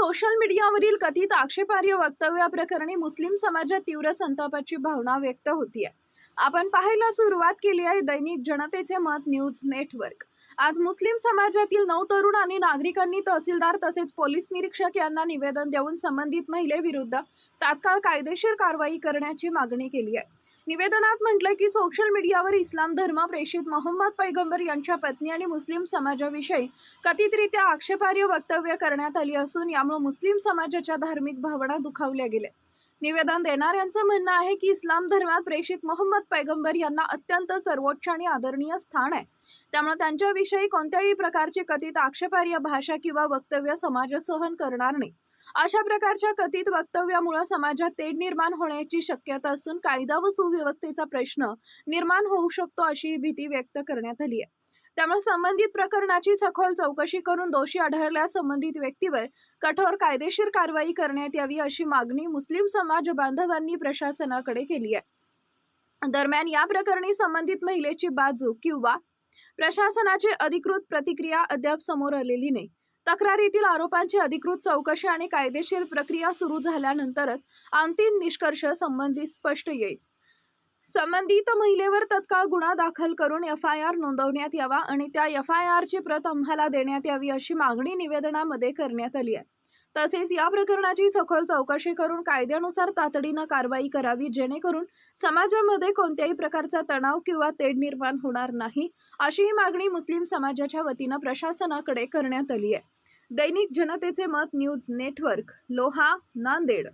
Social मीडियावरील कथित आक्षेपार्ह वक्तव्याप्रकरणी मुस्लिम समाजात तीव्र संतापाची भावना व्यक्त होतीये. आपण पाहायला सुरुवात केली आहे दैनिक जनतेचे मत न्यूज नेटवर्क. आज मुस्लिम समाजातील 9 तरुण आणि नागरिकांनी तहसीलदार तसेच पोलीस निरीक्षक यांना निवेदन देऊन संबंधित महिलेविरुद्ध तात्काळ कायदेशीर कारवाई करण्याची मागणी केली आहे. निवेदनात म्हटलं की सोशल मीडियावर इस्लाम धर्म प्रेषित मोहम्मद पैगंबर यांच्या पत्नी आणि मुस्लिम समाजाविषयी कथितरित्या आक्षेपार्ह वक्तव्य करण्यात आली असून यामुळे मुस्लिम समाजाच्या धार्मिक भावना दुखावल्या गेल्या. निवेदन देणाऱ्यांचं म्हणणं आहे की इस्लाम धर्मात प्रेषित मोहम्मद पैगंबर यांना अत्यंत सर्वोच्च आणि आदरणीय स्थान आहे. त्यामुळे त्यांच्याविषयी कोणत्याही प्रकारची कथित आक्षेपार्ह भाषा किंवा वक्तव्य समाज सहन करणार नाही. अशा प्रकारच्या कथित वक्तव्यामुळे समाजात तेढ निर्माण होण्याची शक्यता असून कायदा व सुव्यवस्थेचा प्रश्न निर्माण होऊ शकतो अशी भीती व्यक्त करण्यात आली आहे. त्यामुळे संबंधित प्रकरणाची सखोल चौकशी करून दोषी आढळल्यास संबंधित व्यक्तीवर कठोर कायदेशीर कारवाई करण्यात यावी अशी मागणी मुस्लिम समाज बांधवांनी प्रशासनाकडे केली आहे. दरम्यान या प्रकरणी संबंधित महिलेची बाजू किंवा प्रशासनाची अधिकृत प्रतिक्रिया अद्याप समोर आलेली नाही. तक्रारीतील आरोपांची अधिकृत चौकशी आणि कायदेशीर प्रक्रिया सुरू झाल्यानंतरच अंतिम निष्कर्ष संबंधित स्पष्ट येईल. संबंधित महिलेवर तत्काळ गुन्हा दाखल करून FIR नोंदवण्यात यावा आणि त्या FIRची प्रत आम्हाला देण्यात यावी अशी मागणी निवेदनामध्ये करण्यात आली आहे. तसेच या प्रकरणाची सखोल चौकशी करून कायद्यानुसार तातडीनं कारवाई करावी जेणेकरून समाजामध्ये कोणत्याही प्रकारचा तणाव किंवा तेढ निर्माण होणार नाही अशी मागणी मुस्लिम समाजाच्या वतीनं प्रशासनाकडे करण्यात आली आहे. दैनिक जनतेचे मत न्यूज नेटवर्क, लोहा, नांदेड.